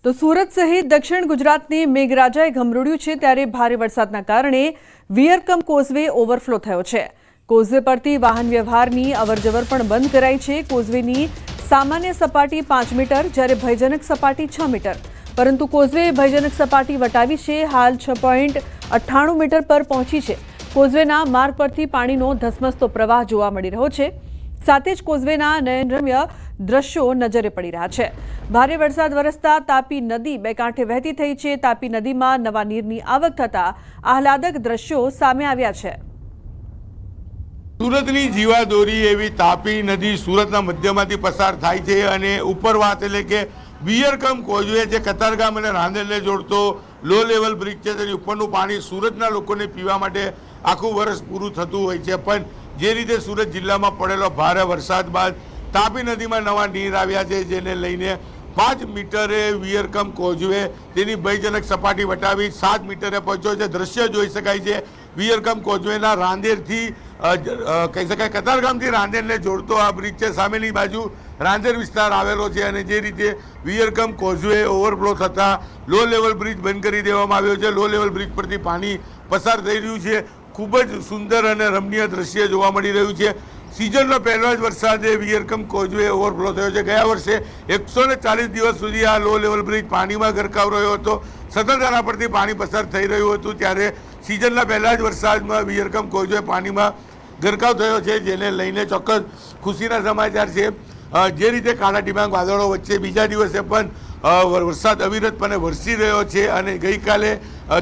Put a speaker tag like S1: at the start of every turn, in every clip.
S1: તો સુરત સહિત દક્ષિણ ગુજરાતની મેઘરાજાએ ગમરોડ્યું છે ત્યારે ભારે વરસાદના કારણે વિયરકમ કોઝવે ઓવરફ્લો થયો છે। કોઝવે પરથી વાહન વ્યવહારની અવરજવર પણ બંધ કરાઈ છે। કોઝવેની સામાન્ય સપાટી 5 મીટર જ્યારે ભયજનક સપાટી 6 મીટર, પરંતુ કોઝવે ભયજનક સપાટી વટાવી છે। હાલ 6.98 મીટર પર પહોંચી છે। કોઝવેના માર્ગ પરથી પાણીનો ધસમસતો પ્રવાહ જોવા મળી રહ્યો છે। સાથે જ કોઝવેના નયનરમ્ય દ્રશ્યો નજરે પડી રહ્યા છે। ભારે વરસાદ વરસતા તાપી નદી બે કાંઠે વહેતી થઈ છે। તાપી નદીમાં નવા નીરની આવક થતા આહલાદક દ્રશ્યો સામે આવ્યા છે।
S2: સુરતની જીવાદોરી એવી તાપી નદી સુરતના મધ્યમાંથી પસાર થાય છે અને ઉપરવાસ એટલે કે વિયરકમ કોઝવે જે કતારગામ અને રાંદેરને જોડતો લો લેવલ બ્રિજ છે તેની ઉપરનું પાણી સુરતના લોકોને પીવા માટે આખું વર્ષ પૂરું થતું હોય છે। પણ જે રીતે સુરત જિલ્લામાં પડેલો ભારે વરસાદ બાદ તાપી નદીમાં નવા નીર આવ્યા છે, જેને લઈને 5 મીટરે વિયરકમ કોઝવે તેની ભયજનક સપાટી વટાવી 7 મીટરે પહોંચ્યો છે। દ્રશ્ય જોઈ શકાય છે વિયરકમ કોઝવેના રાંદેરથી કહી શકાય કતારગામથી રાંદેરને જોડતો આ બ્રિજ છે। સામેની બાજુ રાંદેર વિસ્તાર આવેલો છે અને જે રીતે વિયરકમ કોઝવે ઓવરફ્લો થતાં લો લેવલ બ્રિજ બંધ કરી દેવામાં આવ્યો છે। લો લેવલ બ્રિજ પરથી પાણી પસાર થઈ રહ્યું છે। ખૂબ જ સુંદર અને રમણીય દ્રશ્ય જોવા મળી રહ્યું છે। સિઝનનો પહેલો જ વરસાદે વિયરકમ કોઝવે ઓવરફ્લો થયો છે। ગયા વર્ષે 140 દિવસ સુધી આ લો લેવલ બ્રિજ પાણીમાં ગરકાવ રહ્યો હતો। સતત આના પરથી પાણી પસાર થઈ રહ્યું હતું, ત્યારે સિઝનના પહેલા જ વરસાદમાં વિયરકમ કોઝવે પાણીમાં ગરકાવ થયો છે, જેને લઈને ચોક્કસ ખુશીના સમાચાર છે। જે રીતે કાળા ડિબાંગ વાદળો વચ્ચે બીજા દિવસે પણ વરસાદ અવિરતપણે વરસી રહ્યો છે અને ગઈકાલે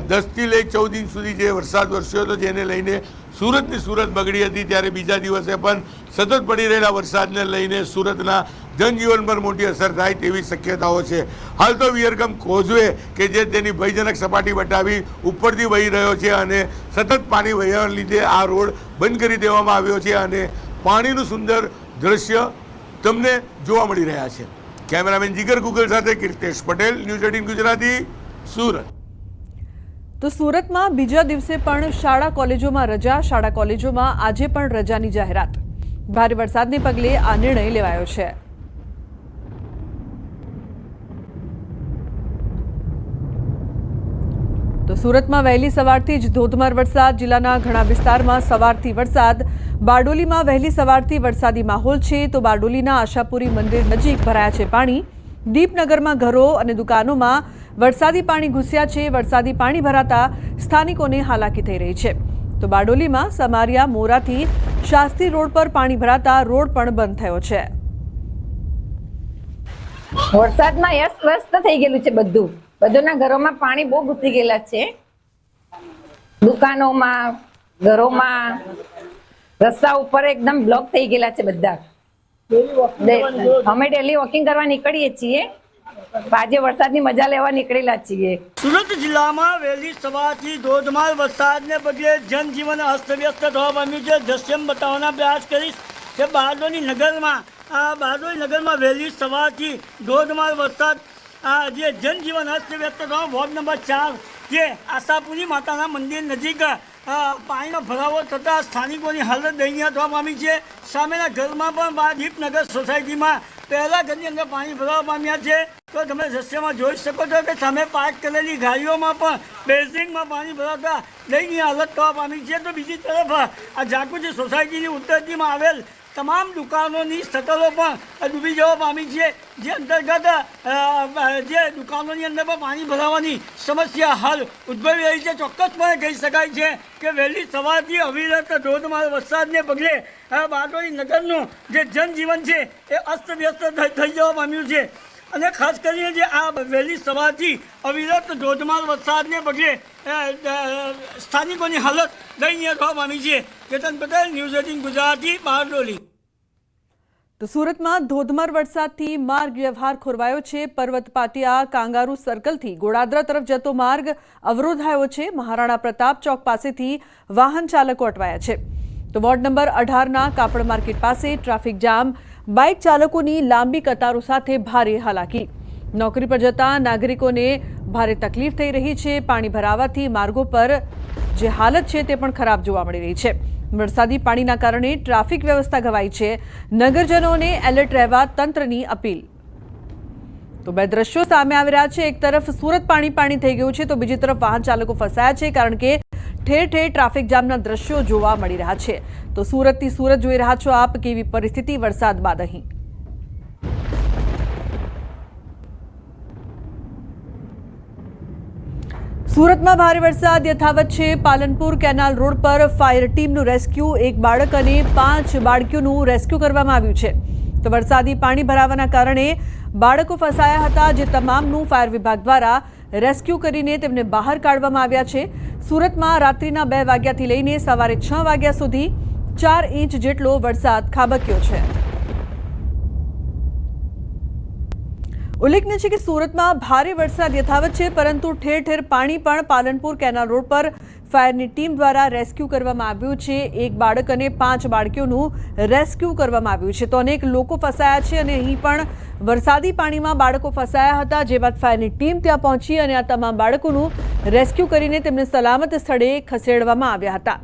S2: 10થી લઈ 14 ઇંચ સુધી જે વરસાદ વરસ્યો હતો, જેને લઈને સુરતની સુરત બગડી હતી, ત્યારે બીજા દિવસે પણ સતત પડી રહેલા વરસાદને લઈને સુરતના જનજીવન પર મોટી અસર થાય તેવી શક્યતાઓ છે। હાલ તો વિયરકમ કોઝવે કે જે તેની ભયજનક સપાટી વટાવી ઉપરથી વહી રહ્યો છે અને સતત પાણી વહેવાને લીધે આ રોડ બંધ કરી દેવામાં આવ્યો છે અને પાણીનું સુંદર દ્રશ્ય તમને જોવા મળી રહ્યા છે। કેમેરામેન જીગર ગુગલ સાથે કીર્તેશ પટેલ, ન્યૂઝ 18 ગુજરાતી, સુરત।
S1: તો સુરતમાં બીજા દિવસે પણ શાળા કોલેજોમાં રજા। શાળા કોલેજોમાં આજે પણ રજાની જાહેરાત। ભારે વરસાદને પગલે આ નિર્ણય લેવાયો છે। તો સુરતમાં વહેલી સવારથી જ ધોધમાર વરસાદ। જિલ્લાના ઘણા વિસ્તારમાં સવારથી વરસાદ। બારડોલીમાં વહેલી સવારથી વરસાદી માહોલ છે, તો બારડોલીના આશાપુરી મંદિર નજીક ભરાયા છે પાણી। દીપનગરમાં ઘરો અને દુકાનોમાં વરસાદી પાણી ઘૂસ્યા છે। વરસાદી પાણી ભરાતા સ્થાનિકોને હાલાકી થઈ રહી છે। તો બારડોલીમાં સમારિયા મોરાથી શાસ્ત્રી રોડ પર પાણી ભરાતા રોડ પણ બંધ થયો છે।
S3: વરસાદમાં અસ્તવ્યસ્ત થઈ ગયેલું છે બધાના ઘરોમાં પાણી બહુ ઘૂસી ગયેલા છે। દુકાનોમાં, ઘરોમાં, રસ્તા ઉપર એકદમ બ્લોક થઈ ગયેલા છે બધા। અમે ડેલી વોકિંગ કરવા નીકળીએ છીએ, આજે વરસાદની મજા લેવા નીકળેલા છીએ।
S4: સુરત જિલ્લામાં વહેલી સવારથી ધોધમાર વરસાદને પગલે જનજીવન અસ્તવ્યસ્ત થવા પામ્યું છે। દ્રશ્યમ બતાવવાના પ્રયાસ કરીશ કે બારડોલી નગરમાં વહેલી સવારથી ધોધમાર વરસાદ જે જનજીવન અસ્તવ્યસ્ત થવા વોર્ડ નંબર 4 જે આશાપુરી માતાના મંદિર નજીક પાણીનો ભરાવો થતાં સ્થાનિકોની હાલત દયનીય થવા પામી છે। સામેના ઘરમાં પણ દીપનગર સોસાયટીમાં પહેલા ઘરની અંદર પાણી ભરાવા પામ્યા છે। તો તમે દ્રશ્યમાં જોઈ શકો છો કે સામે પાર્ક કરેલી ગાડીઓમાં પણ બેઝિંગમાં પાણી ભરાતા દયનીય હાલત થવા પામી છે। તો બીજી તરફ આ જાકુજી સોસાયટીની ઉત્તરજીમાં આવેલ તમામ દુકાનોની શટરો પણ ડૂબી જવા પામી છે, જે અંતર્ગત જે દુકાનોની અંદર પણ પાણી ભરાવાની સમસ્યા હાલ ઉદ્ભવી રહી છે। ચોક્કસપણે કહી શકાય છે કે વહેલી સવારથી અવિરત ધોધમાર વરસાદને પગલે બારડોલી નગરનું જે જનજીવન છે એ અસ્તવ્યસ્ત થઈ જવા પામ્યું છે અને ખાસ કરીને જે આ વહેલી સવારથી અવિરત ધોધમાર વરસાદને પગલે સ્થાનિકોની હાલત દયનીય થવા પામી છે। કેતન પટેલ, ન્યૂઝ 18 ગુજરાતી, બારડોલી।
S1: તો સુરતમાં ધોધમાર વરસાદથી માર્ગ વ્યવહાર ખોરવાયો છે। પર્વત પાટિયા કાંગારૂ સર્કલથી ગોળાદરા તરફ જતો માર્ગ અવરોધાયો છે। મહારાણા પ્રતાપ ચોક પાસેથી વાહન ચાલકો અટવાયા છે। તો વોર્ડ નંબર 18ના કાપડ માર્કેટ પાસે ટ્રાફિક જામ। બાઇક ચાલકોની લાંબી કતારો સાથે ભારે હાલાકી। નોકરી પર જતા નાગરિકોને ભારે તકલીફ થઈ રહી છે। પાણી ભરાવાથી માર્ગો પર જે હાલત છે તે પણ ખરાબ જોવા મળી રહી છે। વરસાદી પાણીના કારણે ટ્રાફિક વ્યવસ્થા ઘવાઈ છે। નગરજનોને એલર્ટ રહેવા તંત્રની અપીલ। તો બે દ્રશ્યો સામે આવી રહ્યા છે। એક તરફ સુરત પાણી થઈ ગયું છે, તો બીજી તરફ વાહન ચાલકો ફસાયા છે, કારણ કે ઠેર ઠેર ટ્રાફિક જામના દ્રશ્યો જોવા મળી રહ્યા છે। તો સુરતથી સુરત જોઈ રહ્યા છો આપ, કેવી પરિસ્થિતિ વરસાદ બાદ અહીં। સુરતમાં ભારે વરસાદ યથાવત છે। પાલનપુર કેનાલ રોડ પર ફાયર ટીમનું રેસ્ક્યુ, એક બાળક અને 5 બાળકીઓનું રેસ્ક્યુ કરવામાં આવ્યું છે। તો વરસાદી પાણી ભરાવાના કારણે બાળકો ફસાયા હતા, જે તમામનું ફાયર વિભાગ દ્વારા રેસ્ક્યુ કરીને તેમને બહાર કાઢવામાં આવ્યા છે। સુરતમાં રાત્રિના 2 વાગ્યાથી લઈને સવારે 6 વાગ્યા સુધી 4 ઇંચ જેટલો વરસાદ ખાબક્યો છે। ઉલ્લેખનીય છે કે સુરતમાં ભારે વરસાદ યથાવત છે, પરંતુ ઠેર ઠેર પાણી પણ પાલનપુર કેનાલ રોડ પર ફાયરની ટીમ દ્વારા રેસ્ક્યુ કરવામાં આવ્યું છે। એક બાળક અને 5 બાળકીઓનું રેસ્ક્યુ કરવામાં આવ્યું છે। તો અનેક લોકો ફસાયા છે અને અહીં પણ વરસાદી પાણીમાં બાળકો ફસાયા હતા, જે બાદ ફાયરની ટીમ ત્યાં પહોંચી અને આ તમામ બાળકોનું રેસ્ક્યુ કરીને તેમને સલામત સ્થળે ખસેડવામાં આવ્યા હતા।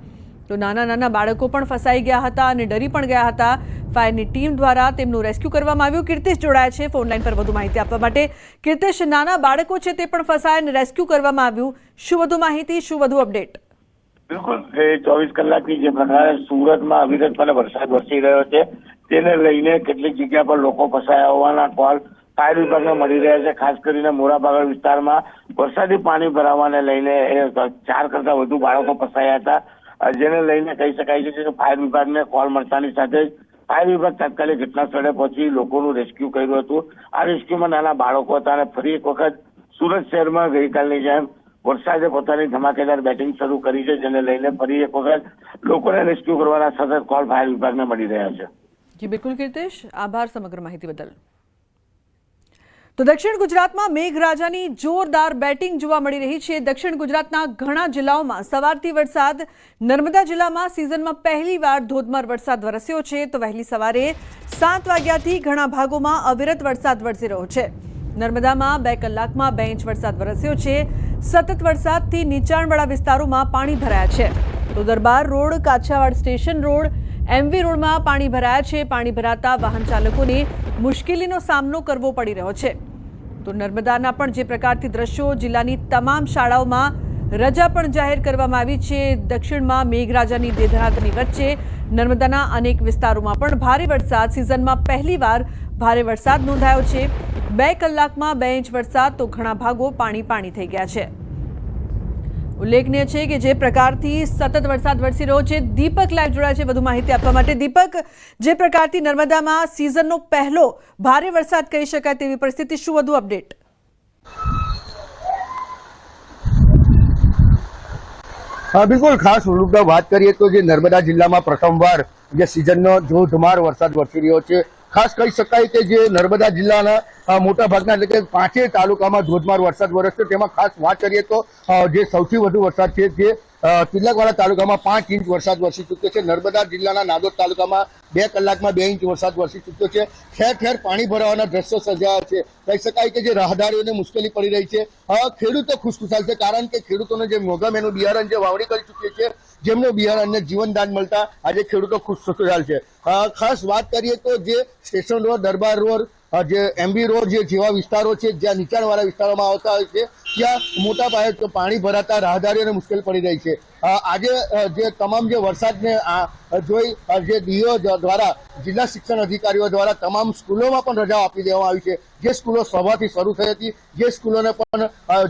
S1: તો નાના બાળકો પણ ફસાઈ ગયા હતા અને ડરી પણ ગયા હતા। ફાયરની ટીમ દ્વારા તેમનું રેસ્ક્યુ કરવામાં આવ્યું। કીર્તિશ જોડાયા છે ફોનલાઈન પર વધુ માહિતી આપવા માટે। કીર્તિશ, નાના બાળકો છે તે પણ ફસાયા અને રેસ્ક્યુ કરવામાં આવ્યું, શું વધુ માહિતી, શું વધુ અપડેટ?
S5: બિલકુલ, 24 કલાકથી જે પ્રકારે સુરતમાં અવિરતપણે વરસાદ વરસી રહ્યો છે, તેને લઈને કેટલીક જગ્યા પર લોકો ફસાયા હોવાના કોલ ફાયર વિભાગને મળી રહ્યા છે। ખાસ કરીને મોરાભાગળ વિસ્તારમાં વરસાદી પાણી ભરાવાને લઈને 4 કરતા વધુ બાળકો ફસાયા હતા, જેને લઈને કહી શકાય છે કે ફાયર વિભાગને કોલ મળતાની સાથે જ ફાયર વિભાગ તાત્કાલિક ઘટના સ્થળે પહોંચી લોકોનું રેસ્ક્યુ કર્યું હતું। આ રેસ્ક્યુમાં નાના બાળકો હતા અને ફરી એક વખત સુરત શહેરમાં ગઈકાલની જેમ વરસાદે પોતાની ધમાકેદાર બેટિંગ શરૂ કરી છે, જેને લઈને ફરી એક વખત લોકોને રેસ્ક્યુ કરવાના સતત કોલ ફાયર વિભાગને મળી રહ્યા છે।
S1: જી બિલકુલ કીર્તિશ, આભાર સમગ્ર માહિતી બદલ। તો દક્ષિણ ગુજરાતમાં મેઘરાજાની જોરદાર બેટિંગ જોવા મળી રહી છે। દક્ષિણ ગુજરાતના ઘણા જિલ્લાઓમાં સવારથી વરસાદ, નર્મદા જિલ્લામાં સિઝનમાં પહેલીવાર ધોધમાર વરસાદ વરસ્યો છે। તો વહેલી સવારે 7 વાગ્યાથી ઘણા ભાગોમાં અવિરત વરસાદ વરસી રહ્યો છે। નર્મદામાં 2 કલાકમાં 2 ઇંચ વરસાદ વરસ્યો છે। સતત વરસાદથી નીચાણવાળા વિસ્તારોમાં પાણી ભરાયા છે। તો Darbar road, Kachhiyawad station road, MV રોડમાં પાણી ભરાયા છે। પાણી ભરાતા વાહન ચાલકોને મુશ્કેલીનો સામનો કરવો પડી રહ્યો છે। તો નર્મદાના પણ જે પ્રકારથી દ્રશ્યો, જિલ્લાની તમામ શાળાઓમાં રજા પણ જાહેર કરવામાં આવી છે। દક્ષિણમાં મેઘરાજાની દેધરાતની વચ્ચે નર્મદાના અનેક વિસ્તારોમાં પણ ભારે વરસાદ, સિઝનમાં પહેલીવાર ભારે વરસાદ નોંધાયો છે। 2 કલાકમાં 2 ઇંચ વરસાદ, તો ઘણા ભાગો પાણી થઈ ગયા છે। ઉલ્લેખનીય છે કે જે પ્રકારથી સતત વરસાદ વરસી રહ્યો છે, દીપક લાઈવ જોડાયા છે વધુ માહિતી આપવા માટે। દીપક, જે પ્રકારથી નર્મદામાં સિઝનનો પહેલો ભારે વરસાદ કહી શકાય તેવી પરિસ્થિતિ, શું વધુ અપડેટ?
S6: બિલકુલ, ખાસ રૂપમાં વાત કરીએ તો જે નર્મદા જિલ્લામાં પ્રથમવાર જે સિઝનનો ધોધમાર વરસાદ વરસી રહ્યો છે। ખાસ કહી શકાય કે જે નર્મદા જિલ્લાના મોટા ભાગના એટલે કે 5 તાલુકામાં ધોધમાર વરસાદ વરસ્યો। તેમાં ખાસ વાત કરીએ તો જે સૌથી વધુ વરસાદ છે જે તિલકવાડા તાલુકામાં 5 ઇંચ વરસાદ વરસી ચૂક્યો છે। નર્મદા જિલ્લાના નાગોદ તાલુકામાં 2 કલાકમાં 2 ઇંચ વરસાદ વરસી ચૂક્યો છે। ઠેર ઠેર પાણી ભરાવાના દ્રશ્યો સર્જાયા છે। કહી શકાય કે જે રાહદારીઓને મુશ્કેલી પડી રહી છે। ખેડૂતો ખુશખુશાલ છે, કારણ કે ખેડૂતોને જે મોંઘા મેનું બિયારણ જે વાવણી કરી ચૂક્યું છે, જેમને બિયારણને જીવનદાન મળતા આજે ખેડૂતો ખુશખુશાલ છે। ખાસ વાત કરીએ તો જે સ્ટેશન રોડ, દરબાર રોડ, જે એમબી રોડ જેવા વિસ્તારો છે, જ્યાં નીચાણવાળા વિસ્તારોમાં આવતા હોય છે, ત્યાં મોટા પાયે પાણી ભરાતા રાહદારીઓને મુશ્કેલ પડી રહી છે। આજે જે તમામ જે વરસાદને જોઈ જે ડીઓ દ્વારા, જિલ્લા શિક્ષણ અધિકારીઓ દ્વારા તમામ સ્કૂલોમાં પણ રજાઓ આપી દેવામાં આવી છે। જે સ્કૂલો સવારથી શરૂ થઈ હતી, જે સ્કૂલોને પણ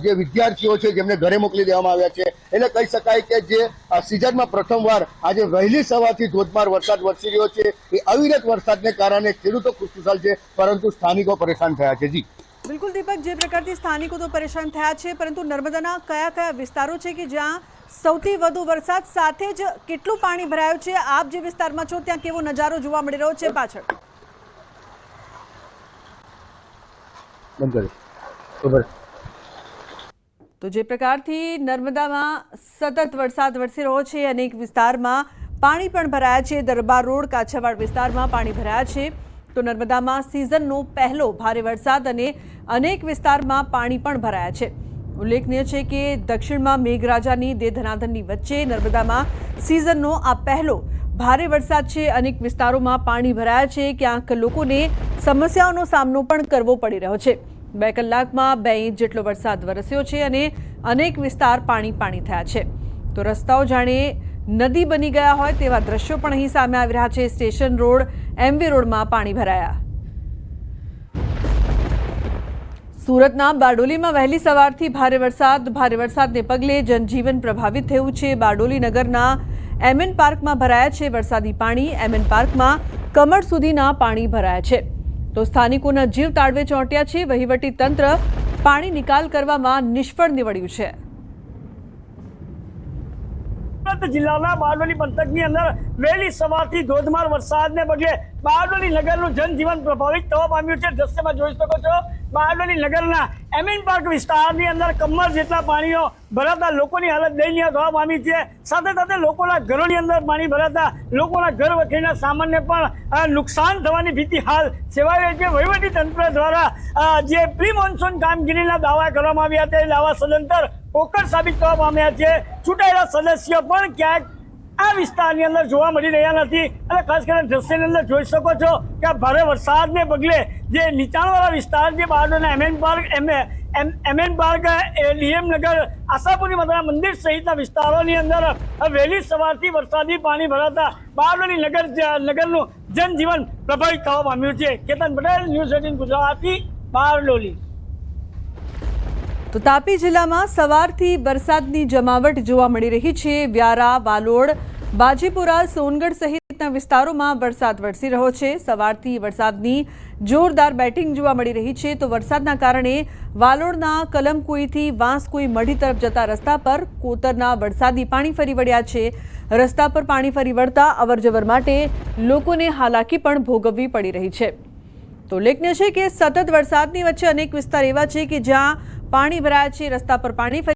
S6: જે વિદ્યાર્થીઓ છે જેમને ઘરે મોકલી દેવામાં આવ્યા છે। એટલે કહી શકાય કે જે સિઝનમાં પ્રથમવાર આજે વહેલી સવારથી ધોધમાર વરસાદ વરસી રહ્યો છે। એ અવિરત વરસાદને કારણે ખેડૂતો ખુશખુશાલ છે, પરંતુ સ્થાનિકો પરેશાન થયા છે। જી
S1: બિલકુલ દીપક, જે પ્રકારથી સ્થાનિકો તો પરેશાન થયા છે, પરંતુ નર્મદાના કયા વિસ્તારો છે કે જ્યાં સૌથી વધુ વરસાદ સાથે જ કેટલું પાણી ભરાયું છે? આપ જે વિસ્તારમાં છો ત્યાં કેવો નજારો જોવા મળી રહ્યો છે પાછળ? તો જે પ્રકારથી નર્મદામાં સતત વરસાદ વરસી રહ્યો છે, અનેક વિસ્તારમાં પાણી પણ ભરાયા છે। દરબાર રોડ, કાછિયાવાડ વિસ્તારમાં પાણી ભરાયા છે। તો નર્મદામાં સિઝનનો પહેલો ભારે વરસાદ અને અનેક વિસ્તારમાં પાણી પણ ભરાયા છે। ઉલ્લેખનીય છે કે દક્ષિણમાં મેઘરાજાની દેધનાધનની વચ્ચે નર્મદામાં સિઝનનો આ પહેલો ભારે વરસાદ છે। અનેક વિસ્તારોમાં પાણી ભરાયા છે, ક્યાંક લોકોને સમસ્યાઓનો સામનો પણ કરવો પડી રહ્યો છે। 2 કલાકમાં 2 ઇંચ જેટલો વરસાદ વરસ્યો છે અને અનેક વિસ્તાર પાણી થયા છે. તો રસ્તાઓ જાણે નદી બની ગયા હોય તેવા દ્રશ્યો પણ અહીં સામે આવી રહ્યા છે. સ્ટેશન રોડ, MV રોડમાં પાણી ભરાયા. સુરતના બારડોલીમાં વહેલી સવારથી ભારે વરસાદને પગલે જનજીવન પ્રભાવિત થયું છે. બારડોલી નગરના MN પાર્કમાં ભરાયા છે વરસાદી પાણી. MN પાર્કમાં કમર સુધીના પાણી ભરાયા છે. તો સ્થાનિકોના જીવ તાળવે ચોંટ્યા છે. વહીવટી તંત્ર પાણી નિકાલ કરવામાં નિષ્ફળ નીવડ્યું છે.
S4: સુરત જિલ્લાના બારડોલી પંથકની અંદર વહેલી સવારથી ધોધમાર વરસાદને પગલે બારડોલી નગરનું જનજીવન પ્રભાવિત થવા પામ્યું છે. દ્રશ્યમાં જોઈ શકો છો બારડોલી નગરના MN પાર્ક વિસ્તારની અંદર કમર જેટલા પાણીઓ ભરાતા લોકોની હાલત દયનીય થવા પામી છે. સાથે સાથે લોકોના ઘરોની અંદર પાણી ભરાતા લોકોના ઘર વખરીના સામાનને પણ નુકસાન થવાની ભીતિ હાલ સેવાઈ રહી છે. વહીવટી તંત્ર દ્વારા જે પ્રી મોન્સૂન કામગીરીના દાવા કરવામાં આવ્યા તે દાવા સદંતર પોકળ સાબિત થવા પામ્યા છે. ચૂંટાયેલા સદસ્યો પણ ક્યાંક આ વિસ્તારની અંદર જોવા મળી રહ્યા નથી. અને ખાસ કરીને દ્રશ્યની અંદર જોઈ શકો છો કે આ ભારે વરસાદને પગલે જે નીચાણવાળા વિસ્તાર જે બારડોલીના MN પાર્ક DM નગર, આશાપુરી માતાના મંદિર સહિતના વિસ્તારોની અંદર વહેલી સવારથી વરસાદી પાણી ભરાતા બારડોલી નગરનું જનજીવન પ્રભાવિત થવા પામ્યું છે. કેતન પટેલ, ન્યૂઝ 18 ગુજરાતી, બારડોલી.
S1: તો તાપી જિલ્લામાં સવારથી વરસાદની જમાવટ જોવા મળી રહી છે. વ્યારા, વાલોડ, બાજીપુરા, સોનગઢ સહિતના વિસ્તારોમાં વરસાદ વરસી રહ્યો છે. સવારથી વરસાદની જોરદાર બેટિંગ જોવા મળી રહી છે. તો વરસાદના કારણે વાલોડના કલમકુઈથી વાંસકુઈ મઢી તરફ જતા રસ્તા પર કોતરના વરસાદી પાણી ફરી વળ્યા છે. રસ્તા પર પાણી ફરી વળતા અવરજવર માટે લોકોને હાલાકી પણ ભોગવવી પડી રહી છે. તો ઉલ્લેખનીય છે કે સતત વરસાદની વચ્ચે અનેક વિસ્તાર એવા છે કે જ્યાં પાણી ભરાયા છે. રસ્તા પર પાણી